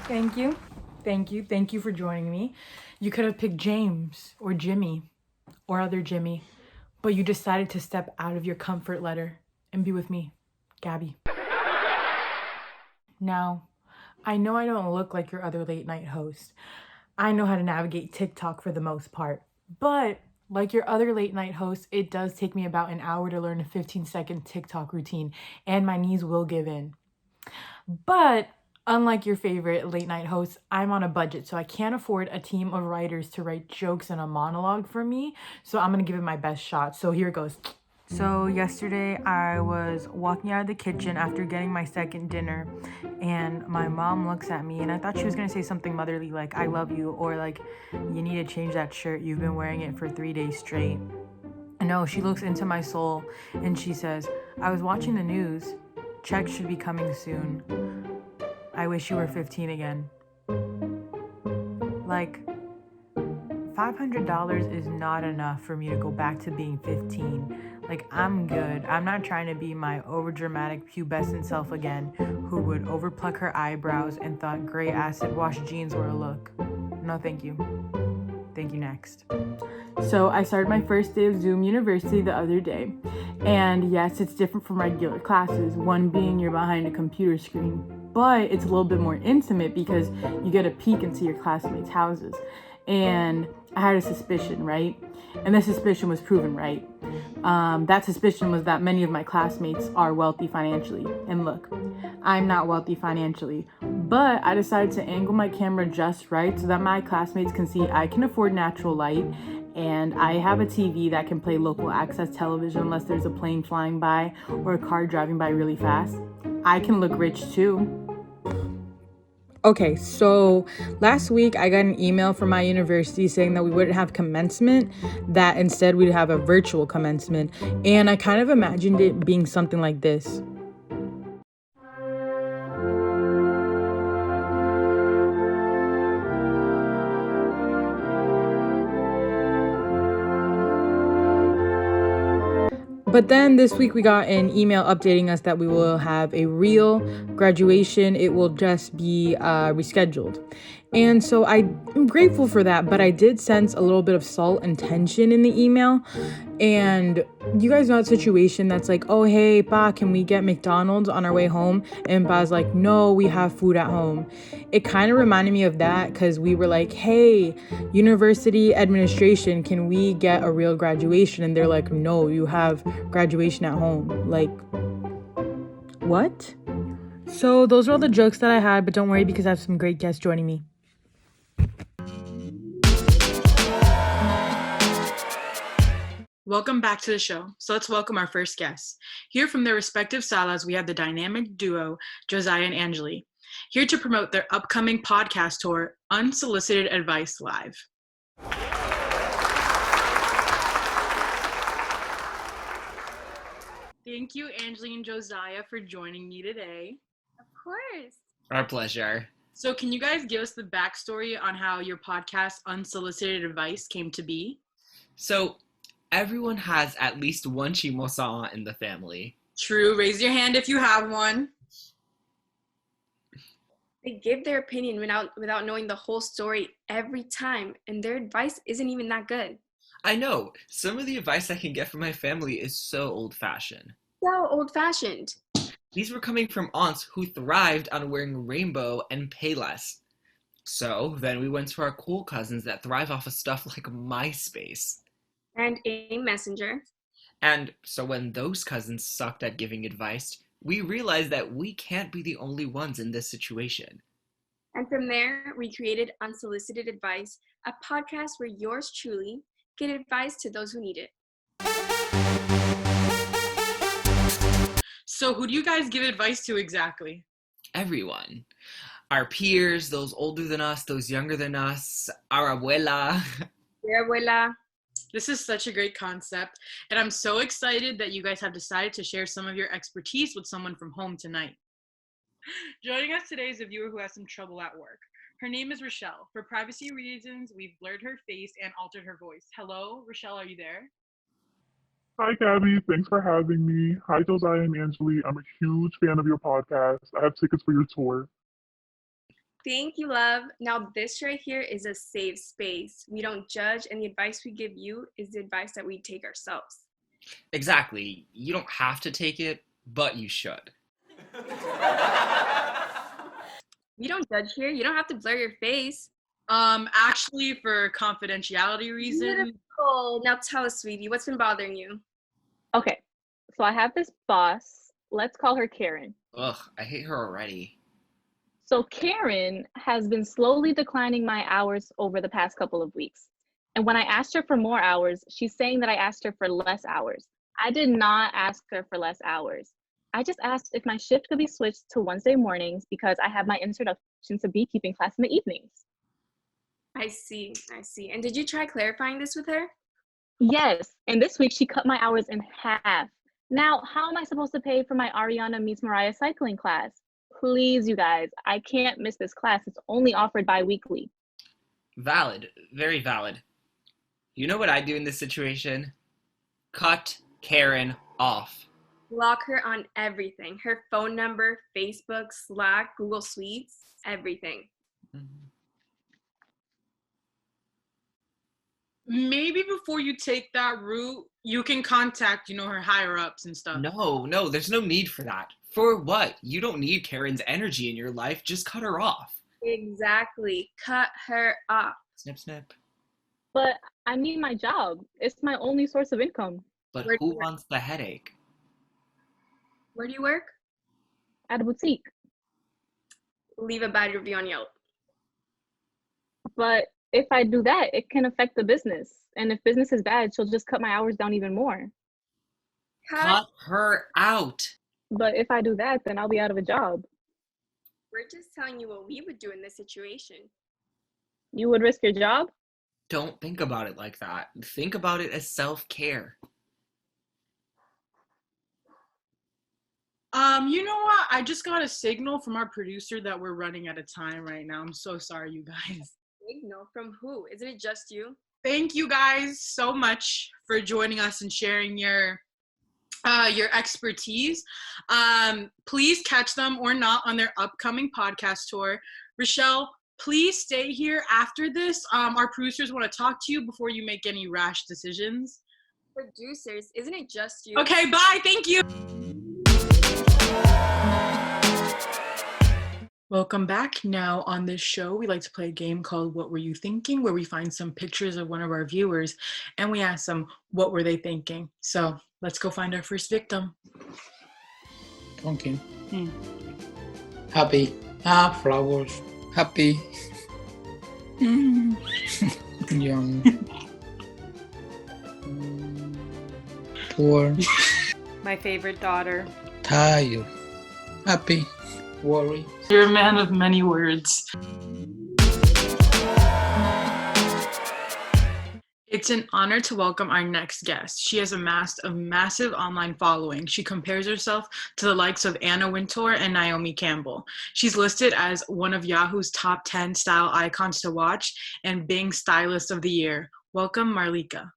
Thank you. Thank you. Thank you for joining me. You could have picked James or Jimmy or other Jimmy, but you decided to step out of your comfort letter and be with me, Gaby. Now, I know I don't look like your other late night host. I know how to navigate TikTok for the most part, but like your other late night hosts, it does take me about an hour to learn a 15-second TikTok routine, and my knees will give in. But unlike your favorite late night hosts, I'm on a budget, so I can't afford a team of writers to write jokes and a monologue for me. So I'm gonna give it my best shot. So here it goes. So yesterday I was walking out of the kitchen after getting my second dinner, and my mom looks at me, and I thought she was gonna say something motherly like "I love you" or like "You need to change that shirt. You've been wearing it for 3 days straight." No, she looks into my soul and she says, "I was watching the news. Checks should be coming soon. I wish you were 15 again." Like, $500 is not enough for me to go back to being 15. Like, I'm good. I'm not trying to be my overdramatic pubescent self again, who would overpluck her eyebrows and thought gray acid wash jeans were a look. No, thank you. Thank you, next. So I started my first day of Zoom University the other day. And yes, it's different from regular classes, one being you're behind a computer screen. But it's a little bit more intimate because you get a peek into your classmates' houses. And I had a suspicion, right? And the suspicion was proven right. That suspicion was that many of my classmates are wealthy financially. And look, I'm not wealthy financially, but I decided to angle my camera just right so that my classmates can see I can afford natural light, and I have a TV that can play local access television unless there's a plane flying by or a car driving by really fast. I can look rich too. Okay, so last week I got an email from my university saying that we wouldn't have commencement, that instead we'd have a virtual commencement, and I kind of imagined it being something like this. But then this week we got an email updating us that we will have a real graduation. It will just be rescheduled. And so I'm grateful for that, but I did sense a little bit of salt and tension in the email. And you guys know that situation that's like, "Oh, hey, Pa, can we get McDonald's on our way home?" And Pa's like, "No, we have food at home." It kind of reminded me of that because we were like, "Hey, university administration, can we get a real graduation?" And they're like, "No, you have graduation at home." Like, what? So those are all the jokes that I had, but don't worry because I have some great guests joining me. Welcome back to the show. So let's welcome our first guests. Here from their respective salas, we have the dynamic duo, Josiah and Angelie, here to promote their upcoming podcast tour, Unsolicited Advice Live. Thank you, Angelie and Josiah, for joining me today. Of course. Our pleasure. So can you guys give us the backstory on how your podcast, Unsolicited Advice, came to be? So, everyone has at least one chismosa in the family. True. Raise your hand if you have one. They give their opinion without knowing the whole story every time, and their advice isn't even that good. I know, some of the advice I can get from my family is so old-fashioned. So old-fashioned. These were coming from aunts who thrived on wearing rainbow and Payless. So, then we went to our cool cousins that thrive off of stuff like MySpace. And a messenger. And so when those cousins sucked at giving advice, we realized that we can't be the only ones in this situation. And from there, we created Unsolicited Advice, a podcast where yours truly get advice to those who need it. So who do you guys give advice to exactly? Everyone. Our peers, those older than us, those younger than us, our abuela. Your abuela. This is such a great concept, and I'm so excited that you guys have decided to share some of your expertise with someone from home tonight. Joining us today is a viewer who has some trouble at work. Her name is Rashelle. For privacy reasons, we've blurred her face and altered her voice. Hello, Rashelle, are you there? Hi, Gaby. Thanks for having me. Hi, Josiah and Angelie. I'm a huge fan of your podcast. I have tickets for your tour. Thank you, love. Now, this right here is a safe space. We don't judge, and the advice we give you is the advice that we take ourselves. Exactly. You don't have to take it, but you should. We don't judge here. You don't have to blur your face. Actually, for confidentiality reasons. Beautiful. Now tell us, sweetie, what's been bothering you? Okay, so I have this boss. Let's call her Karen. Ugh, I hate her already. So Karen has been slowly declining my hours over the past couple of weeks. And when I asked her for more hours, she's saying that I asked her for less hours. I did not ask her for less hours. I just asked if my shift could be switched to Wednesday mornings because I have my introduction to beekeeping class in the evenings. I see. And did you try clarifying this with her? Yes, and this week she cut my hours in half. Now, how am I supposed to pay for my Ariana meets Mariah cycling class? Please, you guys, I can't miss this class. It's only offered bi-weekly. Valid. Very valid. You know what I'd do in this situation? Cut Karen off. Block her on everything. Her phone number, Facebook, Slack, Google Suites, everything. Maybe before you take that route, you can contact, her higher ups and stuff. No, there's no need for that. For what? You don't need Karen's energy in your life. Just cut her off. Exactly. Cut her off. Snip, snip. But I need my job. It's my only source of income. But Where do who you- wants the headache? Where do you work? At a boutique. Leave a bad review on Yelp. But if I do that, it can affect the business. And if business is bad, she'll just cut my hours down even more. Cut her out. But if I do that, then I'll be out of a job. We're just telling you what we would do in this situation. You would risk your job? Don't think about it like that. Think about it as self-care. You know what? I just got a signal from our producer that we're running out of time right now. I'm so sorry, you guys. Signal from who? Isn't it just you? Thank you guys so much for joining us and sharing your expertise. Please catch them or not on their upcoming podcast tour. Rashelle, please stay here after this. Our producers want to talk to you before you make any rash decisions. Producers, isn't it just you? Okay, bye. Thank you. Welcome back. Now on this show, we like to play a game called What Were You Thinking, where we find some pictures of one of our viewers and we ask them, what were they thinking? So let's go find our first victim. Okay. Happy. Flowers. Happy. Young. Poor. My favorite daughter. Tired. Happy. Worry. You're a man of many words. It's an honor to welcome our next guest. She has amassed a massive online following. She compares herself to the likes of Anna Wintour and Naomi Campbell. She's listed as one of Yahoo's top 10 style icons to watch and Bing Stylist of the Year. Welcome, Marlayeeka.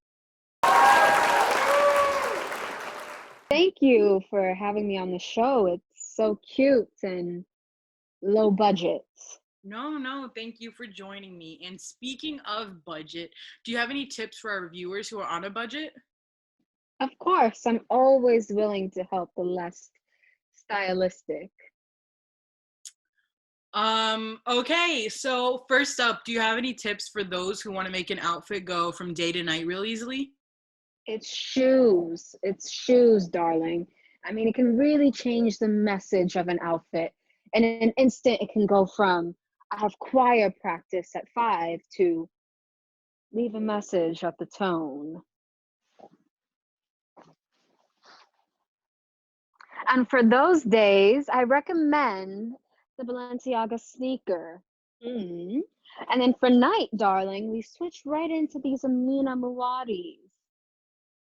Thank you for having me on the show. It's so cute and low budget. No, thank you for joining me. And speaking of budget, do you have any tips for our viewers who are on a budget? Of course, I'm always willing to help the less stylistic. Okay, so first up, do you have any tips for those who want to make an outfit go from day to night real easily? It's shoes. It's shoes, darling. I mean, it can really change the message of an outfit. In an instant, it can go from, I have choir practice at 5 to leave a message at the tone. And for those days, I recommend the Balenciaga sneaker. And then for night, darling, we switch right into these Amina Muad'Dis.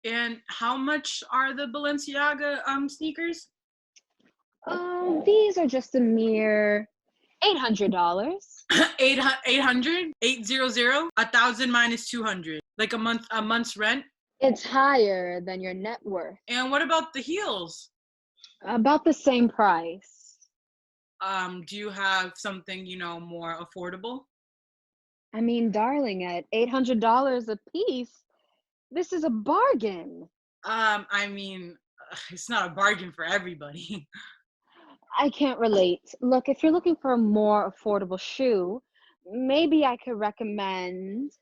And how much are the Balenciaga sneakers? Oh, these are just a mere $800. 800? 800? 1,000 minus 200. Like a month's rent? It's higher than your net worth. And what about the heels? About the same price. Do you have something, more affordable? I mean, darling, at $800 a piece, this is a bargain. I mean, it's not a bargain for everybody. I can't relate. Look, if you're looking for a more affordable shoe, maybe I could recommend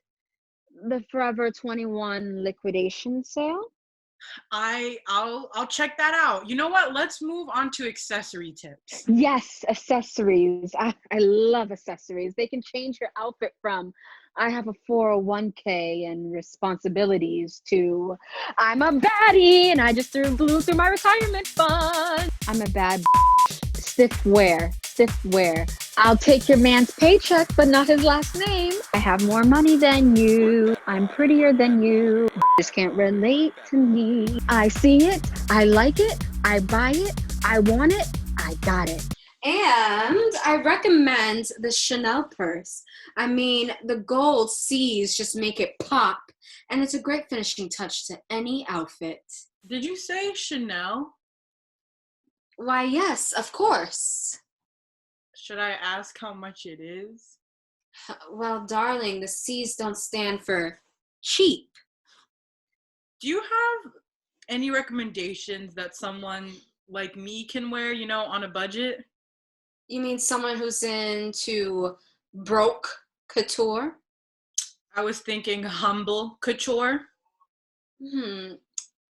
the Forever 21 liquidation sale. I'll check that out. You know what? Let's move on to accessory tips. Yes, accessories. I love accessories. They can change your outfit from I have a 401k and responsibilities to I'm a baddie and I just blew through my retirement fund. I'm a bad stiff wear. I'll take your man's paycheck, but not his last name. I have more money than you. I'm prettier than you. Just can't relate to me. I see it. I like it. I buy it. I want it. I got it. And I recommend the Chanel purse. I mean, the gold C's just make it pop. And it's a great finishing touch to any outfit. Did you say Chanel? Why, yes, of course. Should I ask how much it is? Well, darling, the C's don't stand for cheap. Do you have any recommendations that someone like me can wear, on a budget? You mean someone who's into broke couture? I was thinking humble couture.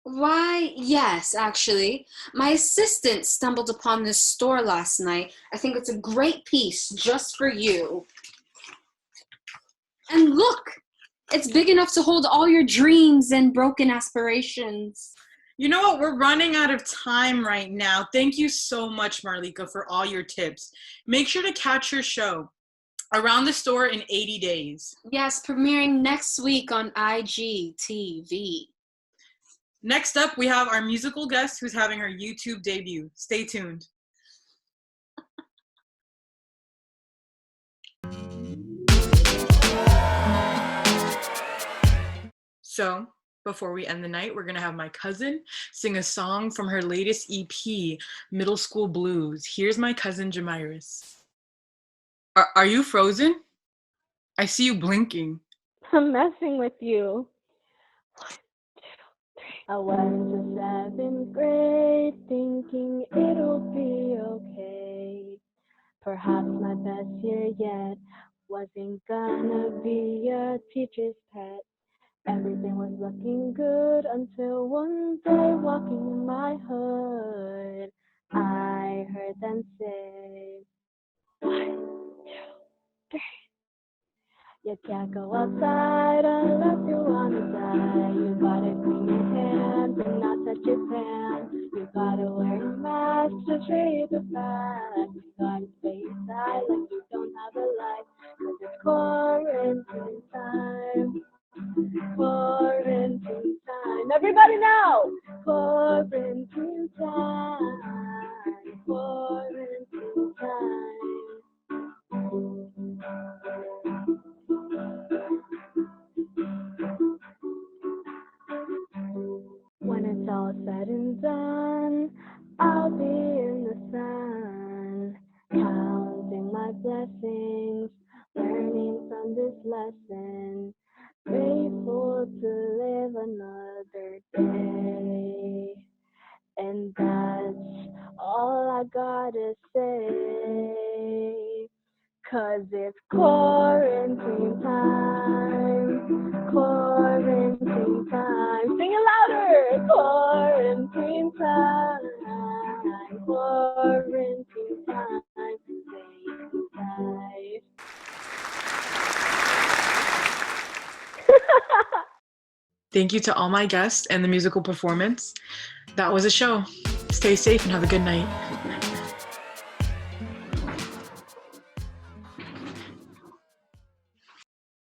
Why, yes, actually. My assistant stumbled upon this store last night. I think it's a great piece just for you. And look, it's big enough to hold all your dreams and broken aspirations. You know what? We're running out of time right now. Thank you so much, Marlayeeka, for all your tips. Make sure to catch your show, Around the Store in 80 Days. Yes, premiering next week on IGTV. Next up, we have our musical guest who's having her YouTube debut. Stay tuned. So, before we end the night, we're going to have my cousin sing a song from her latest EP, Middle School Blues. Here's my cousin, Jamairys. Are you frozen? I see you blinking. I'm messing with you. 1, 2, 3. I went to 7th grade thinking it'll be okay. Perhaps my best year yet. Wasn't gonna be a teacher's pet. Everything was looking good until one day walking in my hood, I heard them say, 1, 2, 3. You can't go outside unless you wanna die. You gotta clean your hands and not touch your pants. You gotta wear a mask to trade the fact. You gotta stay inside like you don't have a life. 'Cause it's quarantine time. Quarantine time. Everybody now! Quarantine time. Quarantine time. When it's all said and done, I'll be in the sun, counting my blessings, learning from this lesson, grateful to live another day. And that's all I gotta say. 'Cause it's quarantine time. Quarantine time. Sing it louder. Quarantine time. Quarantine time. Stay inside. Thank you to all my guests and the musical performance. That was a show. Stay safe and have a good night.